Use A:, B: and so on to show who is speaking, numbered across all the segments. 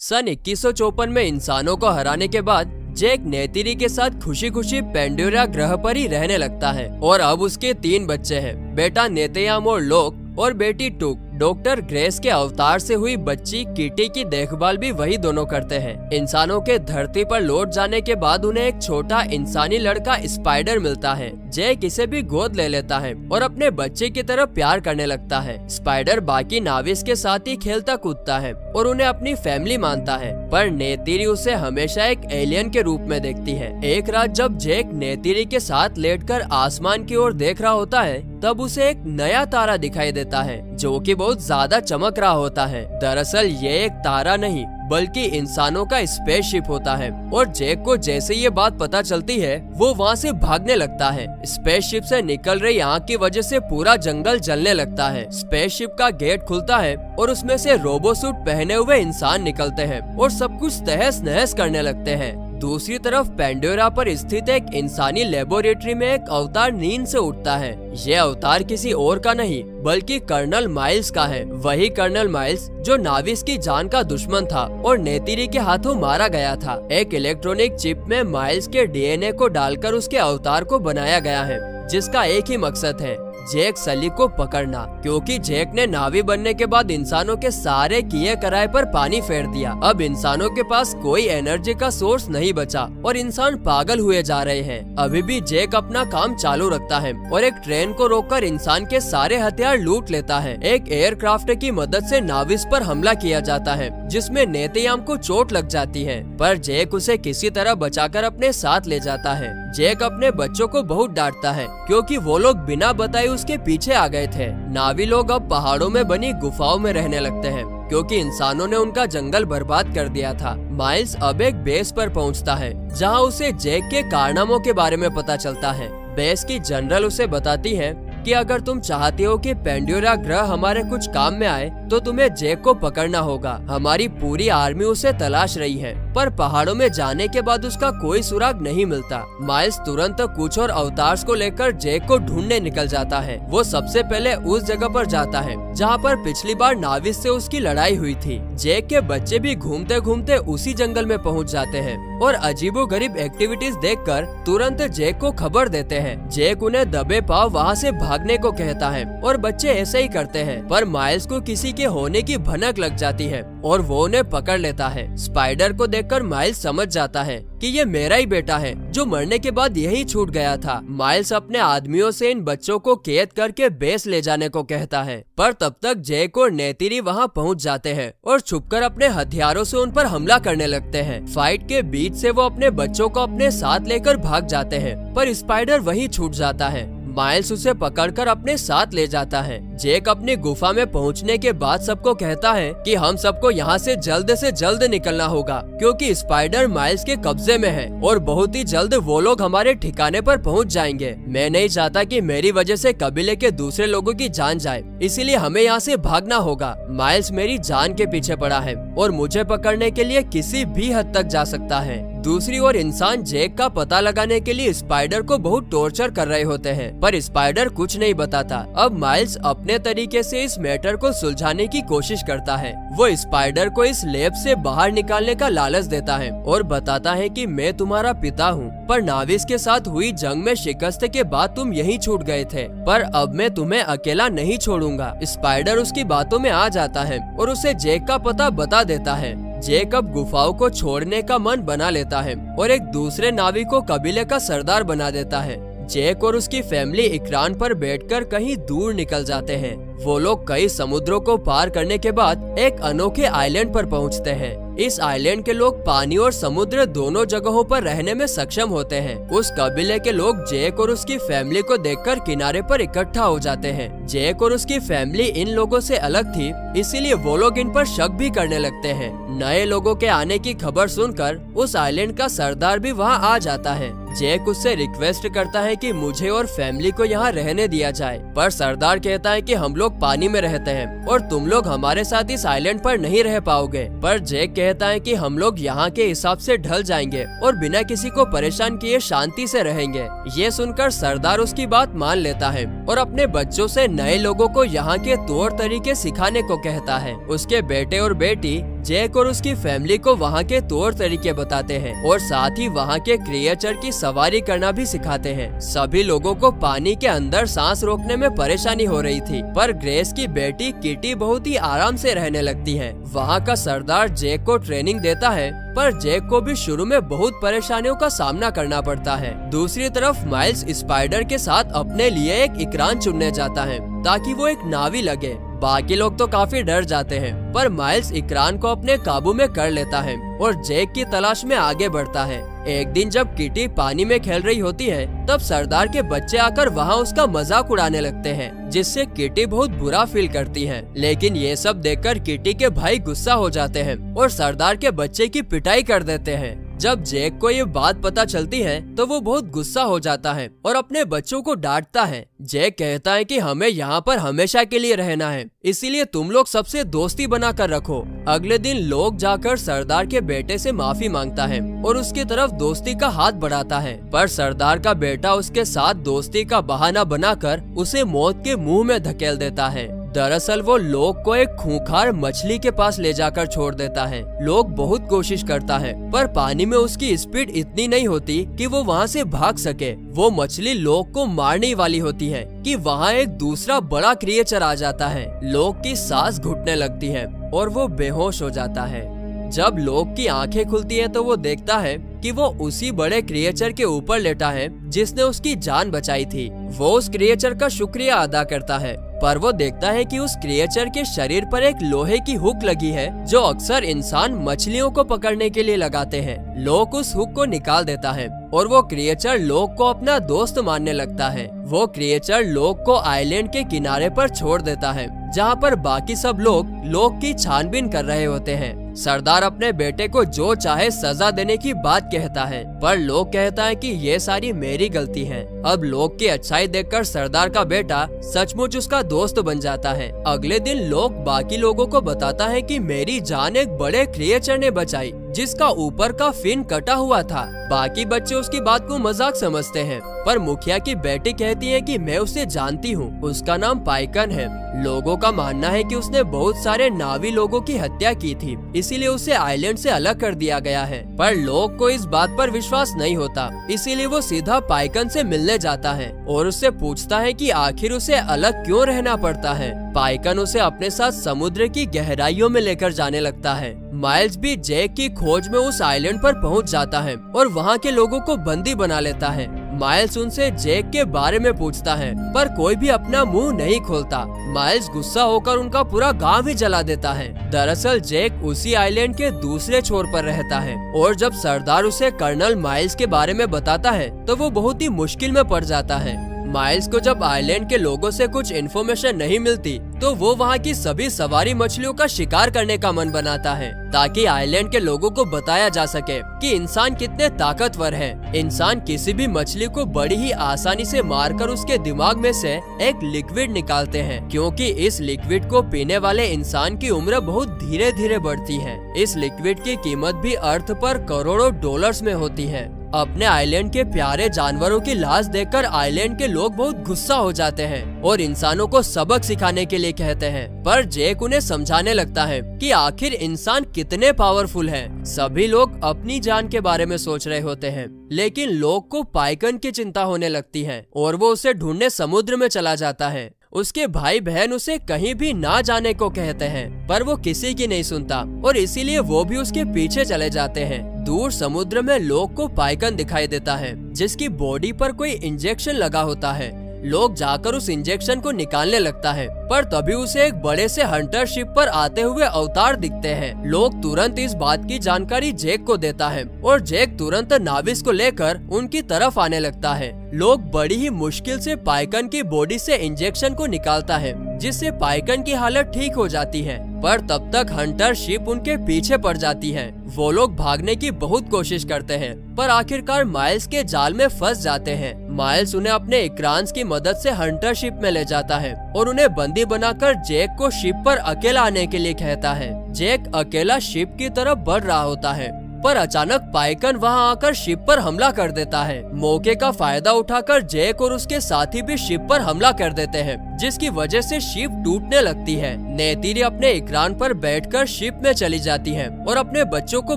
A: सन 2154 में इंसानों को हराने के बाद जैक नेतिरी के साथ खुशी खुशी पेंडोरा ग्रह पर ही रहने लगता है और अब उसके 3 बच्चे हैं, बेटा नेतयामोर लोक और बेटी टूक। डॉक्टर ग्रेस के अवतार से हुई बच्ची किटी की देखभाल भी वही दोनों करते हैं। इंसानों के धरती पर लौट जाने के बाद उन्हें एक छोटा इंसानी लड़का स्पाइडर मिलता है। जैक इसे भी गोद ले लेता है और अपने बच्चे की तरफ प्यार करने लगता है। स्पाइडर बाकी नाविस के साथ ही खेलता कूदता है और उन्हें अपनी फैमिली मानता है, पर नेतिरी उसे हमेशा एक एलियन के रूप में देखती है। एक रात जब जैक नेतिरी के साथ लेटकर आसमान की ओर देख रहा होता है, तब उसे एक नया तारा दिखाई देता है जो कि बहुत ज्यादा चमक रहा होता है। दरअसल ये एक तारा नहीं बल्कि इंसानों का स्पेसशिप होता है और जैक को जैसे ये बात पता चलती है वो वहाँ से भागने लगता है। स्पेसशिप से निकल रही आग की वजह से पूरा जंगल जलने लगता है। स्पेसशिप का गेट खुलता है और उसमें से रोबो सूट पहने हुए इंसान निकलते हैं और सब कुछ तहस नहस करने लगते हैं। दूसरी तरफ पेंडोरा पर स्थित एक इंसानी लेबोरेटरी में एक अवतार नींद से उठता है। ये अवतार किसी और का नहीं बल्कि कर्नल माइल्स का है। वही कर्नल माइल्स जो नाविस की जान का दुश्मन था और नेतिरी के हाथों मारा गया था। एक इलेक्ट्रॉनिक चिप में माइल्स के डीएनए को डालकर उसके अवतार को बनाया गया है, जिसका एक ही मकसद है, जैक सली को पकड़ना। क्योंकि जैक ने नावी बनने के बाद इंसानों के सारे किए कराए पर पानी फेर दिया। अब इंसानों के पास कोई एनर्जी का सोर्स नहीं बचा और इंसान पागल हुए जा रहे हैं। अभी भी जैक अपना काम चालू रखता है और एक ट्रेन को रोककर इंसान के सारे हथियार लूट लेता है। एक एयरक्राफ्ट की मदद से नाविस पर हमला किया जाता है, जिसमें नेतयाम को चोट लग जाती है, पर जैक उसे किसी तरह बचाकर अपने साथ ले जाता है। जैक अपने बच्चों को बहुत डांटता है क्योंकि वो लोग बिना बताए उसके पीछे आ गए थे। नावी लोग अब पहाड़ों में बनी गुफाओं में रहने लगते हैं क्योंकि इंसानों ने उनका जंगल बर्बाद कर दिया था। माइल्स अब एक बेस पर पहुंचता है जहां उसे जैक के कारनामों के बारे में पता चलता है। बेस की जनरल उसे बताती है कि अगर तुम चाहते हो कि पेंडोरा ग्रह हमारे कुछ काम में आए तो तुम्हें जैक को पकड़ना होगा। हमारी पूरी आर्मी उसे तलाश रही है, पर पहाड़ों में जाने के बाद उसका कोई सुराग नहीं मिलता। माइल्स तुरंत कुछ और अवतार्स को लेकर जैक को ढूंढने निकल जाता है। वो सबसे पहले उस जगह पर जाता है जहाँ पर पिछली बार नाविस से उसकी लड़ाई हुई थी। जैक के बच्चे भी घूमते घूमते उसी जंगल में पहुँच जाते हैं और अजीबोगरीब एक्टिविटीज देखकर तुरंत जैक को खबर देते हैं। जैक उन्हें दबे पाव वहाँ से भागने को कहता है और बच्चे ऐसे ही करते हैं, पर माइल्स को किसी के होने की भनक लग जाती है और वो उन्हें पकड़ लेता है। स्पाइडर को देखकर माइल्स समझ जाता है कि ये मेरा ही बेटा है जो मरने के बाद यही छूट गया था। माइल्स अपने आदमियों से इन बच्चों को कैद करके बेस ले जाने को कहता है, पर तब तक जैक और नेतिरी वहाँ पहुँच जाते हैं और छुपकर अपने हथियारों से उन पर हमला करने लगते हैं। फाइट के बीच से वो अपने बच्चों को अपने साथ लेकर भाग जाते हैं, पर स्पाइडर वहीं छूट जाता है। माइल्स उसे पकड़कर अपने साथ ले जाता है। जैक अपनी गुफा में पहुंचने के बाद सबको कहता है कि हम सबको यहाँ से जल्द निकलना होगा क्योंकि स्पाइडर माइल्स के कब्जे में है और बहुत ही जल्द वो लोग हमारे ठिकाने पर पहुंच जाएंगे। मैं नहीं चाहता कि मेरी वजह से कबीले के दूसरे लोगों की जान जाए, इसीलिए हमें यहाँ से भागना होगा। माइल्स मेरी जान के पीछे पड़ा है और मुझे पकड़ने के लिए किसी भी हद तक जा सकता है। दूसरी ओर इंसान जैक का पता लगाने के लिए स्पाइडर को बहुत टॉर्चर कर रहे होते हैं, पर स्पाइडर कुछ नहीं बताता। अब माइल्स अपने तरीके से इस मैटर को सुलझाने की कोशिश करता है। वो स्पाइडर को इस लैब से बाहर निकालने का लालच देता है और बताता है कि मैं तुम्हारा पिता हूँ, पर नाविस के साथ हुई जंग में शिकस्त के बाद तुम यहीं छूट गए थे, पर अब मैं तुम्हें अकेला नहीं छोड़ूंगा। स्पाइडर उसकी बातों में आ जाता है और उसे जैक का पता बता देता है। जैक अब गुफाओं को छोड़ने का मन बना लेता है और एक दूसरे नाविक को कबीले का सरदार बना देता है। जैक और उसकी फैमिली इकरान पर बैठकर कहीं दूर निकल जाते हैं। वो लोग कई समुद्रों को पार करने के बाद एक अनोखे आइलैंड पर पहुंचते हैं। इस आइलैंड के लोग पानी और समुद्र दोनों जगहों पर रहने में सक्षम होते हैं। उस कबीले के लोग जैक और उसकी फैमिली को देखकर किनारे पर इकट्ठा हो जाते हैं। जैक और उसकी फैमिली इन लोगों से अलग थी, इसीलिए वो लोग इन पर शक भी करने लगते हैं। नए लोगों के आने की खबर सुनकर उस आइलैंड का सरदार भी वहाँ आ जाता है। जैक उससे रिक्वेस्ट करता है कि मुझे और फैमिली को यहाँ रहने दिया जाए, पर सरदार कहता है कि हम लोग पानी में रहते हैं और तुम लोग हमारे साथ इस आइलैंड पर नहीं रह पाओगे। पर जैक कहता है कि हम लोग यहाँ के हिसाब से ढल जाएंगे और बिना किसी को परेशान किए शांति से रहेंगे। ये सुनकर सरदार उसकी बात मान लेता है और अपने बच्चों से नए लोगों को यहाँ के तौर तरीके सिखाने को कहता है। उसके बेटे और बेटी जैक और उसकी फैमिली को वहाँ के तौर तरीके बताते हैं और साथ ही वहाँ के क्रिएचर की सवारी करना भी सिखाते हैं। सभी लोगों को पानी के अंदर सांस रोकने में परेशानी हो रही थी, पर ग्रेस की बेटी किटी बहुत ही आराम से रहने लगती है। वहाँ का सरदार जैक को ट्रेनिंग देता है, पर जैक को भी शुरू में बहुत परेशानियों का सामना करना पड़ता है। दूसरी तरफ माइल्स स्पाइडर के साथ अपने लिए एक इकरान चुनने जाता है ताकि वो एक नावी लगे। बाकी लोग तो काफी डर जाते हैं, पर माइल्स इकरान को अपने काबू में कर लेता है और जैक की तलाश में आगे बढ़ता है। एक दिन जब किटी पानी में खेल रही होती है, तब सरदार के बच्चे आकर वहाँ उसका मजाक उड़ाने लगते हैं, जिससे किटी बहुत बुरा फील करती है। लेकिन ये सब देखकर किटी के भाई गुस्सा हो जाते हैं और सरदार के बच्चे की पिटाई कर देते हैं। जब जैक को ये बात पता चलती है तो वो बहुत गुस्सा हो जाता है और अपने बच्चों को डांटता है। जैक कहता है कि हमें यहाँ पर हमेशा के लिए रहना है, इसीलिए तुम लोग सबसे दोस्ती बना कर रखो। अगले दिन लोग जाकर सरदार के बेटे से माफी मांगता है और उसकी तरफ दोस्ती का हाथ बढ़ाता है, पर सरदार का बेटा उसके साथ दोस्ती का बहाना बनाकर उसे मौत के मुंह में धकेल देता है। दरअसल वो लोग को एक खूंखार मछली के पास ले जाकर छोड़ देता है। लोग बहुत कोशिश करता है, पर पानी में उसकी स्पीड इतनी नहीं होती कि वो वहाँ से भाग सके। वो मछली लोग को मारने वाली होती है कि वहाँ एक दूसरा बड़ा क्रिएचर आ जाता है। लोग की सांस घुटने लगती है और वो बेहोश हो जाता है। जब लोग की आंखें खुलती हैं तो वो देखता है कि वो उसी बड़े क्रिएचर के ऊपर लेटा है जिसने उसकी जान बचाई थी। वो उस क्रिएचर का शुक्रिया अदा करता है, पर वो देखता है कि उस क्रिएचर के शरीर पर एक लोहे की हुक लगी है जो अक्सर इंसान मछलियों को पकड़ने के लिए लगाते हैं। लोक उस हुक को निकाल देता है और वो क्रिएचर लोक को अपना दोस्त मानने लगता है। वो क्रिएचर लोक को आइलैंड के किनारे पर छोड़ देता है, जहाँ पर बाकी सब लोग लोक की छानबीन कर रहे होते हैं। सरदार अपने बेटे को जो चाहे सजा देने की बात कहता है, पर लोक कहता है कि ये सारी मेरी गलती है। अब लोक की अच्छाई देखकर सरदार का बेटा सचमुच उसका दोस्त बन जाता है। अगले दिन लोक बाकी लोगों को बताता है कि मेरी जान एक बड़े क्रिएचर ने बचाई जिसका ऊपर का फिन कटा हुआ था। बाकी बच्चे उसकी बात को मजाक समझते हैं, पर मुखिया की बेटी कहती है कि मैं उसे जानती हूँ, उसका नाम पाइकन है। लोगों का मानना है कि उसने बहुत सारे नावी लोगों की हत्या की थी, इसीलिए उसे आइलैंड से अलग कर दिया गया है। पर लोग को इस बात पर विश्वास नहीं होता, इसीलिए वो सीधा पाइकन से मिलने जाता है और उससे पूछता है कि आखिर उसे अलग क्यों रहना पड़ता है। पाइकन उसे अपने साथ समुद्र की गहराइयों में लेकर जाने लगता है। माइल्स भी जैक की खोज में उस आइलैंड पर पहुंच जाता है और वहाँ के लोगों को बंदी बना लेता है। माइल्स उनसे जैक के बारे में पूछता है, पर कोई भी अपना मुंह नहीं खोलता। माइल्स गुस्सा होकर उनका पूरा गांव ही जला देता है। दरअसल जैक उसी आइलैंड के दूसरे छोर पर रहता है और जब सरदार उसे कर्नल माइल्स के बारे में बताता है तो वो बहुत ही मुश्किल में पड़ जाता है। माइल्स को जब आइलैंड के लोगों से कुछ इन्फॉर्मेशन नहीं मिलती तो वो वहाँ की सभी सवारी मछलियों का शिकार करने का मन बनाता है, ताकि आइलैंड के लोगों को बताया जा सके कि इंसान कितने ताकतवर है। इंसान किसी भी मछली को बड़ी ही आसानी से मारकर उसके दिमाग में से एक लिक्विड निकालते हैं, क्योंकि इस लिक्विड को पीने वाले इंसान की उम्र बहुत धीरे धीरे बढ़ती है। इस लिक्विड की कीमत भी अर्थ पर करोड़ों डॉलर्स में होती है। अपने आइलैंड के प्यारे जानवरों की लाश देखकर आइलैंड के लोग बहुत गुस्सा हो जाते हैं और इंसानों को सबक सिखाने के लिए कहते हैं, पर जैक उन्हें समझाने लगता है कि आखिर इंसान कितने पावरफुल हैं। सभी लोग अपनी जान के बारे में सोच रहे होते हैं, लेकिन लोग को पाइकन की चिंता होने लगती है और वो उसे ढूंढने समुद्र में चला जाता है। उसके भाई बहन उसे कहीं भी ना जाने को कहते हैं, पर वो किसी की नहीं सुनता और इसीलिए वो भी उसके पीछे चले जाते हैं। दूर समुद्र में लोग को पाइकन दिखाई देता है, जिसकी बॉडी पर कोई इंजेक्शन लगा होता है। लोग जाकर उस इंजेक्शन को निकालने लगता है, पर तभी उसे एक बड़े से हंटर शिप पर आते हुए अवतार दिखते हैं। लोग तुरंत इस बात की जानकारी जैक को देता है और जैक तुरंत नाविस को लेकर उनकी तरफ आने लगता है। लोग बड़ी ही मुश्किल से पाइकन की बॉडी से इंजेक्शन को निकालता है, जिससे पाइकन की हालत ठीक हो जाती है, पर तब तक हंटर शिप उनके पीछे पड़ जाती है। वो लोग भागने की बहुत कोशिश करते हैं, पर आखिरकार माइल्स के जाल में फंस जाते हैं। माइल्स उन्हें अपने इक्रांस की मदद से हंटर शिप में ले जाता है और उन्हें बंदी बनाकर जैक को शिप पर अकेला आने के लिए कहता है। जैक अकेला शिप की तरफ बढ़ रहा होता है, पर अचानक पाइकन वहाँ आकर शिप पर हमला कर देता है। मौके का फायदा उठाकर जैक और उसके साथी भी शिप पर हमला कर देते हैं, जिसकी वजह से शिप टूटने लगती है। नेतिरी अपने इकरान पर बैठकर शिप में चली जाती है और अपने बच्चों को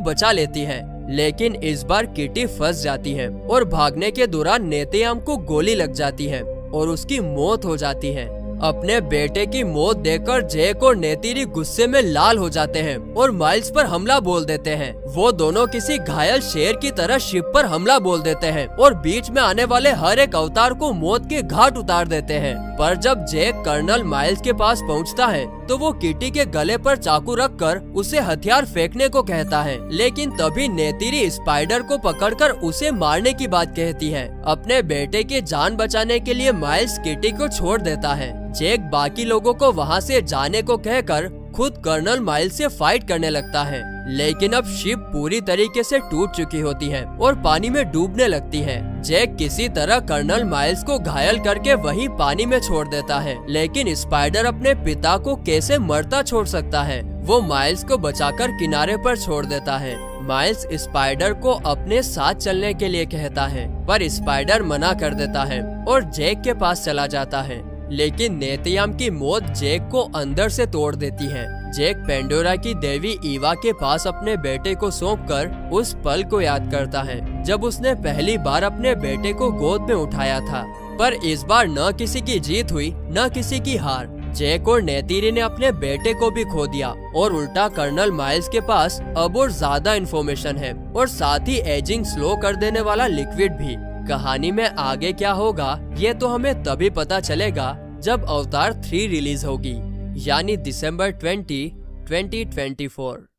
A: बचा लेती है, लेकिन इस बार किटी फंस जाती है और भागने के दौरान नेतयाम को गोली लग जाती है और उसकी मौत हो जाती है। अपने बेटे की मौत देखकर जैक और नेतिरी गुस्से में लाल हो जाते हैं और माइल्स पर हमला बोल देते हैं। वो दोनों किसी घायल शेर की तरह शिप पर हमला बोल देते हैं और बीच में आने वाले हर एक अवतार को मौत के घाट उतार देते हैं। पर जब जैक कर्नल माइल्स के पास पहुंचता है तो वो किटी के गले पर चाकू रखकर उसे हथियार फेंकने को कहता है, लेकिन तभी नेतिरी स्पाइडर को पकड़कर उसे मारने की बात कहती है। अपने बेटे की जान बचाने के लिए माइल्स किटी को छोड़ देता है। जैक बाकी लोगों को वहाँ से जाने को कहकर खुद कर्नल माइल्स से फाइट करने लगता है, लेकिन अब शिप पूरी तरीके से टूट चुकी होती है और पानी में डूबने लगती है। जैक किसी तरह कर्नल माइल्स को घायल करके वहीं पानी में छोड़ देता है, लेकिन स्पाइडर अपने पिता को कैसे मरता छोड़ सकता है। वो माइल्स को बचाकर किनारे पर छोड़ देता है। माइल्स स्पाइडर को अपने साथ चलने के लिए कहता है, पर स्पाइडर मना कर देता है और जैक के पास चला जाता है, लेकिन नेतयाम की मौत जैक को अंदर से तोड़ देती है। जैक पेंडोरा की देवी ईवा के पास अपने बेटे को सौंपकर उस पल को याद करता है जब उसने पहली बार अपने बेटे को गोद में उठाया था। पर इस बार न किसी की जीत हुई न किसी की हार। जैक और नेतिरी ने अपने बेटे को भी खो दिया और उल्टा कर्नल माइल्स के पास अब और ज्यादा इन्फॉर्मेशन है और साथ ही एजिंग स्लो कर देने वाला लिक्विड भी। कहानी में आगे क्या होगा ये तो हमें तभी पता चलेगा जब अवतार 3 रिलीज होगी, यानी दिसंबर 20, 2024।